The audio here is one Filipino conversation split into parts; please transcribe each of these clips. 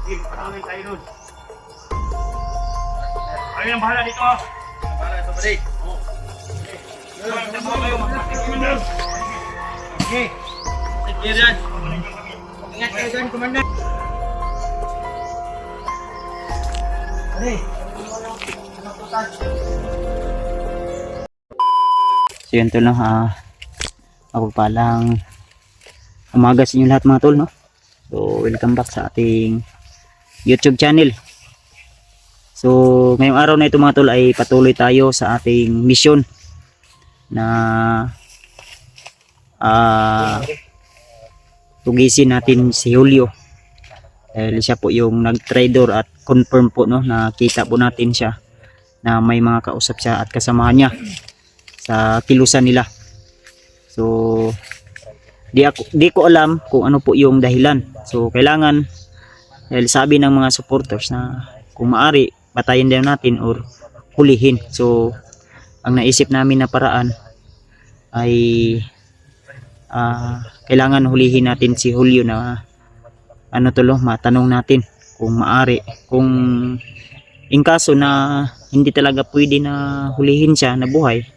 Sige, patuloy tayo doon. Kami ang bahala dito. Bahala ito, buddy. Oo. Okay. Sige dyan. Ingat kayo dyan, Komandan. So yun tol, no? Ako palang umaga sa inyo lahat mga tol, no? So welcome back sa ating YouTube channel. So ngayong araw na ito mga tol ay patuloy tayo sa ating mission na tugisin natin si Julio. Dahil siya po yung nag-trader at confirm po, no, nakita po natin siya na may mga kausap siya at kasamahan niya sa kilusan nila. So di ko alam kung ano po yung dahilan. So kailangan, dahil sabi ng mga supporters na kung maari patayin din natin or hulihin. So ang naisip namin na paraan ay kailangan hulihin natin si Julio na ano tulo, matanong natin kung maari, kung in kaso na hindi talaga pwede na hulihin siya na buhay,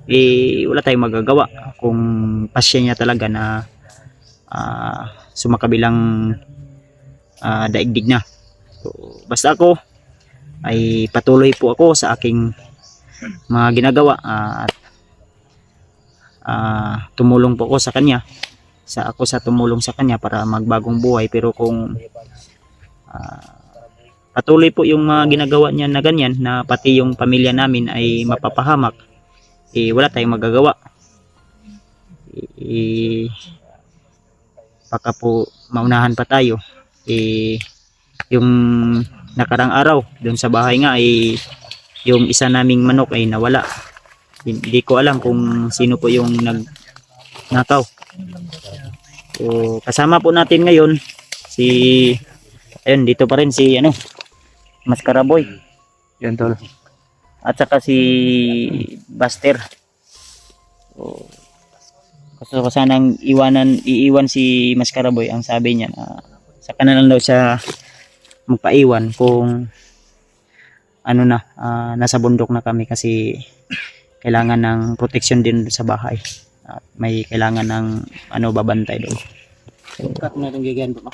eh wala tayong magagawa kung pasya niya talaga na sumakabilang daigdig na. So, basta ako ay patuloy po ako sa aking mga ginagawa at tumulong po ako sa kanya, sa tumulong sa kanya para magbagong buhay. Pero kung patuloy po yung mga ginagawa niya na ganyan, na pati yung pamilya namin ay mapapahamak, eh wala tayong magagawa. Baka po maunahan pa tayo. Yung nakarang araw doon sa bahay nga ay yung isa naming manok ay nawala. Hindi ko alam kung sino po yung nagnakaw. So, kasama po natin ngayon si, ayun, dito pa rin si Maskaraboy. Yun tol. At saka si Buster. So, gusto ko sanang iiwan si Maskaraboy. Ang sabi niya na saka na lang daw siya magpaiwan kung nasa bundok na kami, kasi kailangan ng protection din sa bahay. At may kailangan ng babantay doon. So, na itong gigan po.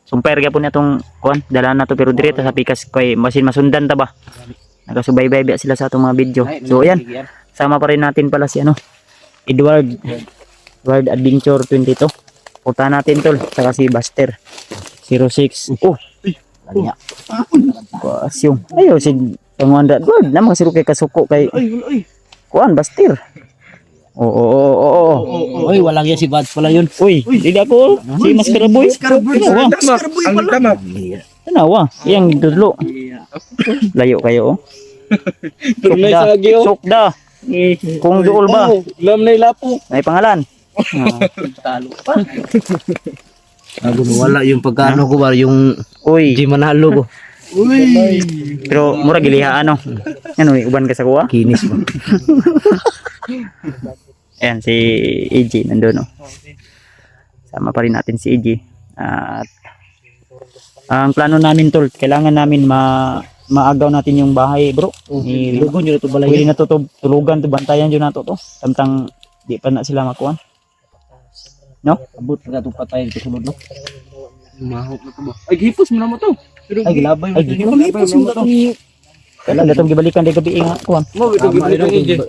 Sumpay po na itong kuhan. Dala na to pero direta sa pikas kay masin masundan ta ba. Nagasubaybay biya sila sa itong mga video. So ayan. Sama pa rin natin pala si Edward Adventure 22. Punta natin tol. Saka si Buster 06. Oh. Kanya. Pasyong. Ayo si Pangwanda. Good. Namang siru kay kasuko kay kuhan Buster. Oo. Uy, walang yan si Bads pala yun. Uy, hindi ako. Si Maskaraboy. Maskaraboy Ang pala. tama. Tanawa. Yang dudlo. Layo kayo. Sukda. Kung duol ba? Lam na ilapo. May pangalan. Talo pa. Wala yung pagkano ko ba yung Uy. di manalo ko. Uy. Pero mura giliha uban ka sa kuha? Kinis mo. Ayan si EJ nandun, no. Sama pa rin natin si EJ. At ang plano namin tol, kailangan namin maagaw natin yung bahay, bro. Lugon nyo na ito balay. Pwede na to tulugan to, bantayan yun na to. Samtang di pa na sila makuha. No? Abot na itong patay dito sulod, no? Mahok na to ba? Ay, gipos mo naman to. Ay, gilabay. Ay, gipos mo to. Kailan na itong gibalikan di gabi nga kuha. Mo, ito gipos ni EJ.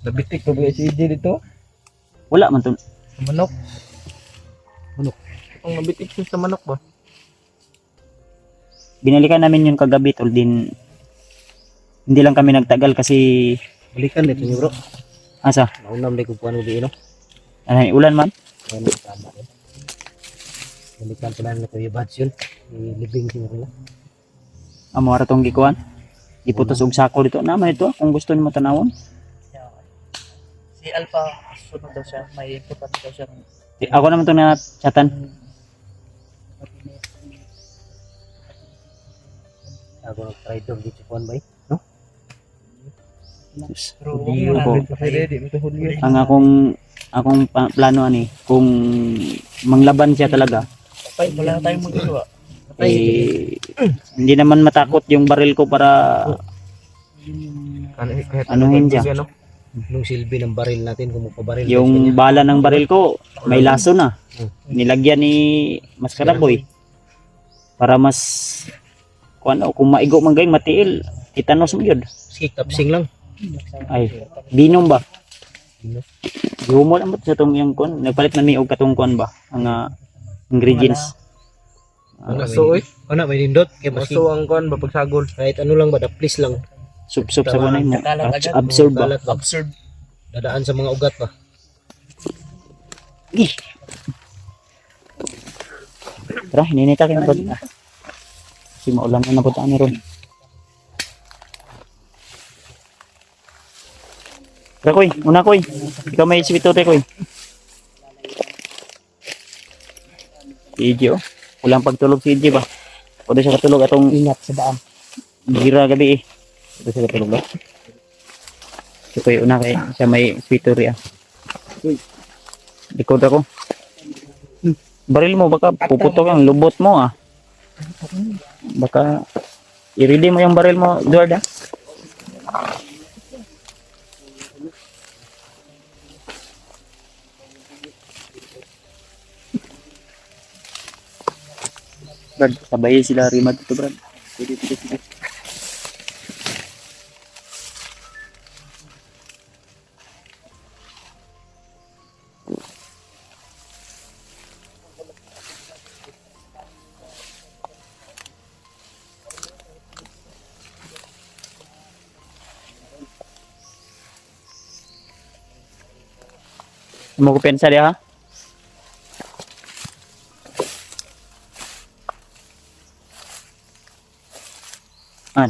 Nabitik ko ba si EJ dito? Wala man to. Manok. Ang nabitik siya sa manok ba? Binalikan namin yung kagabi tol, din hindi lang kami nagtagal kasi Balikan dito nyo, bro. asa? Naunam na kung paano di, no? Ulan man. Ano, tama rin. Balikan pala na Kuya Bads yun. Ilibing siya nila. Amo ara tong gikuan. Iputos og sako dito naman ito kung gusto nimo tanawon. Si Alpha, sunod daw siya. May important daw siya. Ako naman to na chatan. Ako nag-try doon dito sa kuwan ba, no? Pero Hindi ko. ready mo to huli. Ang akong plano ani kung manglaban siya talaga. Wala tayong magagawa. Eh, hindi naman matakot yung baril ko para Kahit anuhin siya. ano? Nung silbi ng baril natin, kung magpabaril. Yung bala ng baril ko, may laso na. Nilagyan ni Maskaraboy para mas kung maigo man gayong matiil, itanos mo yun. Sige, tapsing lang. Ay, binom ba? Humol ang sa itong yung kon. Nagpalit na mi og katong kon ba? Ang ingredients. Maso eh. Ano, may nindot. Kaya maso ang kon, bapagsagol. Kahit ano lang ba, please lang. Sup-sup sa kunay mo. Kakalang agad. Absorb ba? Kalat ba? Absurd. Dadaan sa mga ugat ba? Tara, hininita kayo bro. Kasi maulan na napuntaan ni Ron. Tara koy, una koy. Ikaw may sibitote koy. Si EJ oh. Walang pagtulog si EJ ba? O siya katulog atong Ingat sa daan. gira gabi eh. O siya katulog ba? Si koy una kay siya may sibitote ah. Likod ako. Baril mo baka puputok ang lubot mo ah. Baka i-ready mo yung baril mo, Eduardo. Brad, sabay sila Rimad ito, Brad. Pwede. Mau ko pensa dia ha? An.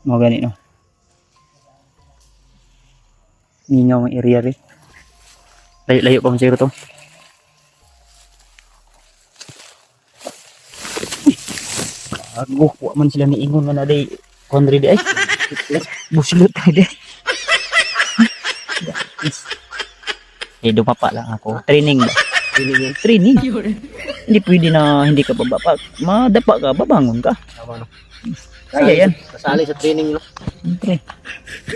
Mau gani no. Ninyo ang area rin. Layo-layo pa siguro to. Aguh, wa man sila niingon nga na day kondri di ay. Buslot ay di. Eh, dumapa lang ako. Training ba? Training. Hindi pwede na hindi ka bababa. Madapa ka, babangon ka. Tama no. Kaya yan. Kasali sa training no. Siyempre.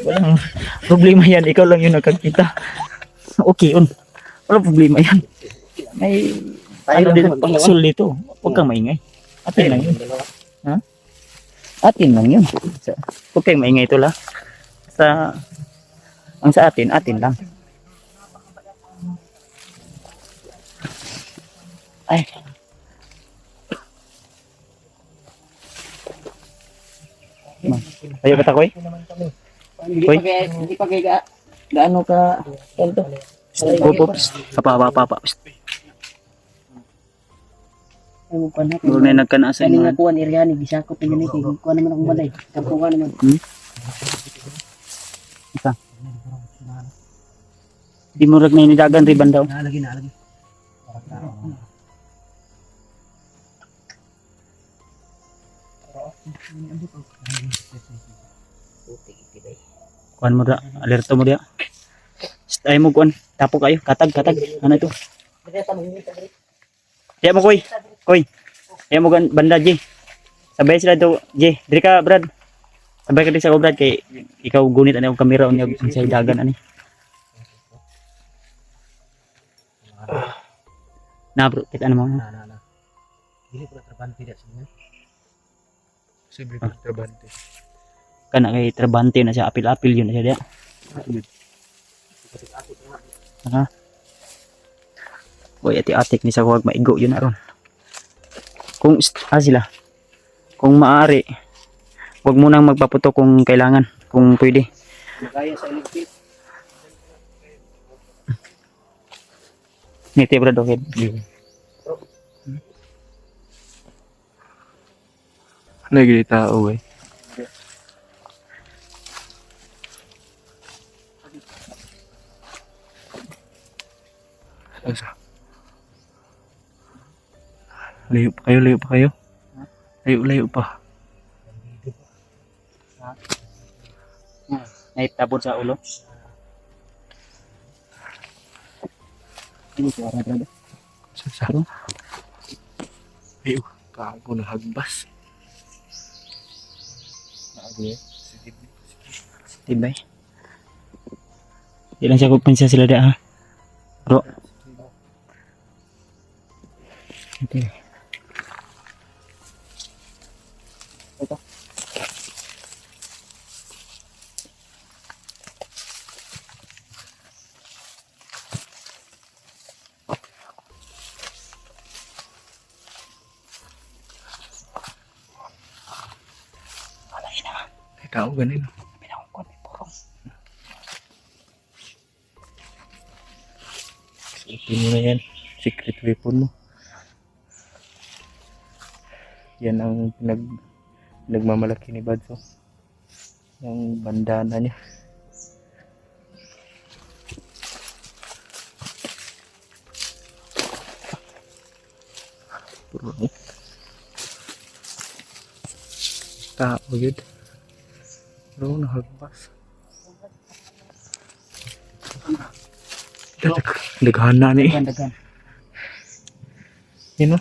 Walang problema yan. Ikaw lang yung nakakita. Okay yun. Walang problema yan. May ano din pangsul dito. Huwag kang maingay. Atin lang yun. Ha? Atin lang yun. Huwag kang maingay ito la. Ang sa atin lang. Ay. Ayo kata koy. Koy. Hindi pa kaya gaano ka tonto. Pops. Papa. Ay mo pa na. Bro na nagkana sa Kani inyo. nga kuan area ni bisako pinili kay kuan naman akong balay. Kapuan naman. Isa. Di mo rag na inidagan riban daw. Nalagi. Kuan mo da, alerto mo dia. Ay mo kuan, tapo kayo, katag. Ano ito? Diya mo koy. Diya mo banda J. Sabay sila to J. Diri ka Brad. Sabay ka din sa ko Brad kay ikaw gunit ani og kamera unya sa dagan ani. Na bro, kita ano mo? Na. Dili ko na trabante dia sa Sibre ko trabante. Kana kay trabante na siya, apil-apil yun na siya dia. Ha? Boy, ati-atik ni sa huwag maigo yun na ron. Kung sila, kung maaari, huwag mo nang magpaputo kung kailangan, kung pwede. Kaya sa electric. Ngiti bro, okay. Lagi tao eh. Asa? Layo pa kayo. Layo pa. Naitapon sa ulo. Ini suara berada. Sa. Ay, kago na hagbas. Lagi. Tibay. Di lang siya kupansin sila da ha. Bro. Okay. Ay, tao ganin. Silipin mo na yan. Secret weapon mo. Yan ang nagmamalaki ni Badso. Yung bandana niya. Puro tao yun. Pero nahagbas. Daghana ni. Dagan. Yun o.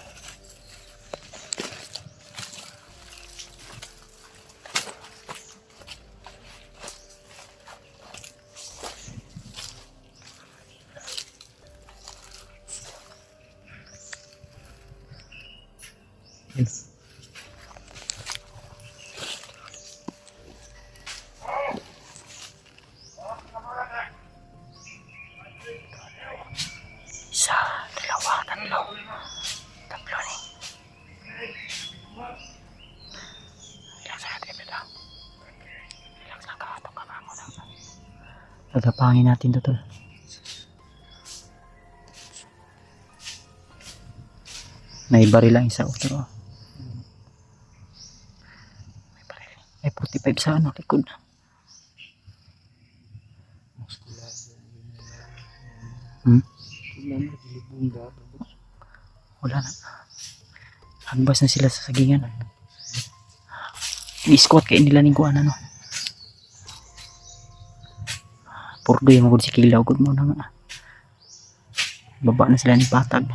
Isa, dalawa, tatlo. Tatlo ni. Ilang sa atin ito. Ilang sa kahatong kamamo lang. Tatapangin natin to tol. May baril lang isa otro. May baril. May 45 sa ano likod na. Wala na. Hagbas na sila sa sagingan. I-squat kayo nila ni Guan ano. Purdo yung magod si Kilaw. Good mo na nga. Baba na sila ni Patag.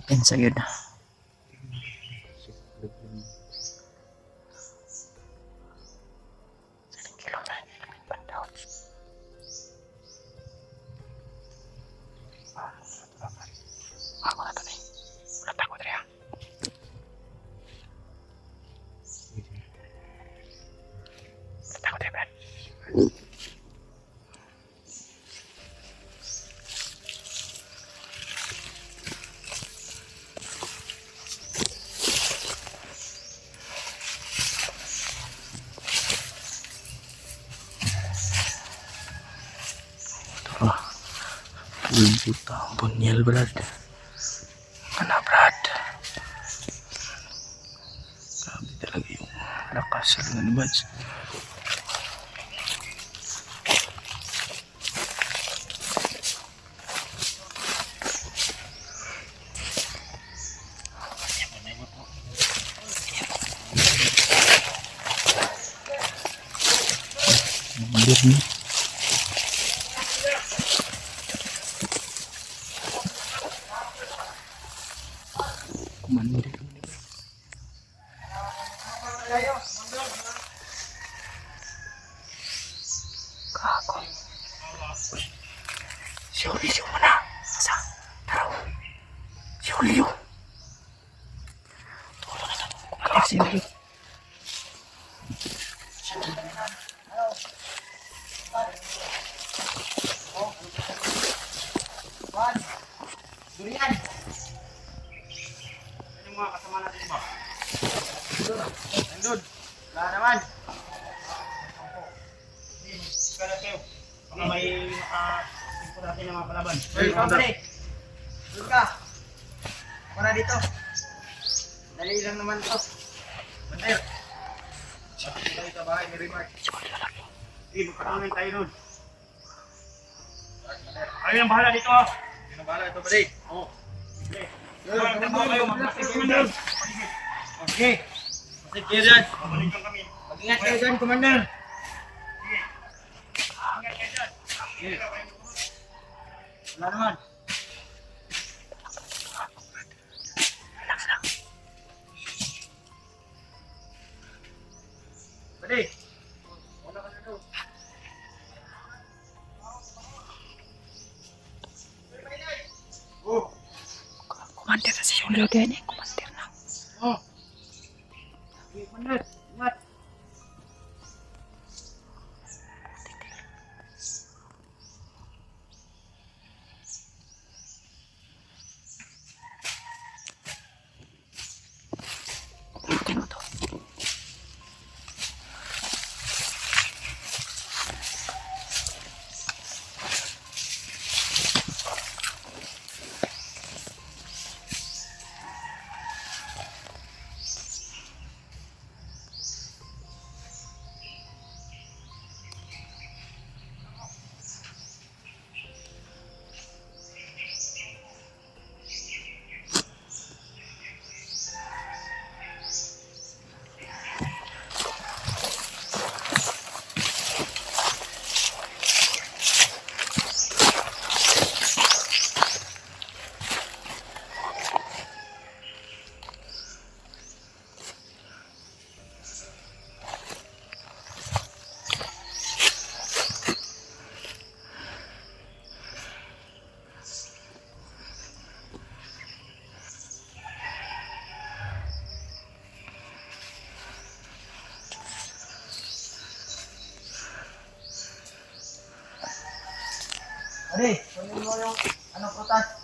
Pensa yun. Ako na to na. Ulat ako dre ha. Ulat ako dre Brad. Buta, bunyal Brad. Ano Brad? Grabe talaga yung lakas ng ni Bads. Biar nih. Kumanda dito. Kako. Si Julio mana? Masa? Taruh. Si Julio. Tolong aja. Kalau si Julio. Durian. Yung mga kasama natin ba? Nandun. Wala naman. Kaya kayo. Baka may makasimpo natin ng mga palaban. Hey, pare. Doon ka. Ako na dito. Dali lang naman ito. Bantayo. Dali sa bahay ni Remark. Magkatungan tayo doon. Ayaw nang bahala dito. Ayaw nang bahala ito, pare. Oo. Okay. Okay. Masig kayo dyan. Mag-ingat kayo dyan, Commander. Wala naman. Relax lang. Pwede. Wala ka na daw. Oh. Kumandir na si Julio din eh. Kumandir na. Oh. Sige, Manlet. Ingat. Ano to? Pwede. Kunin mo yung ano, prutas.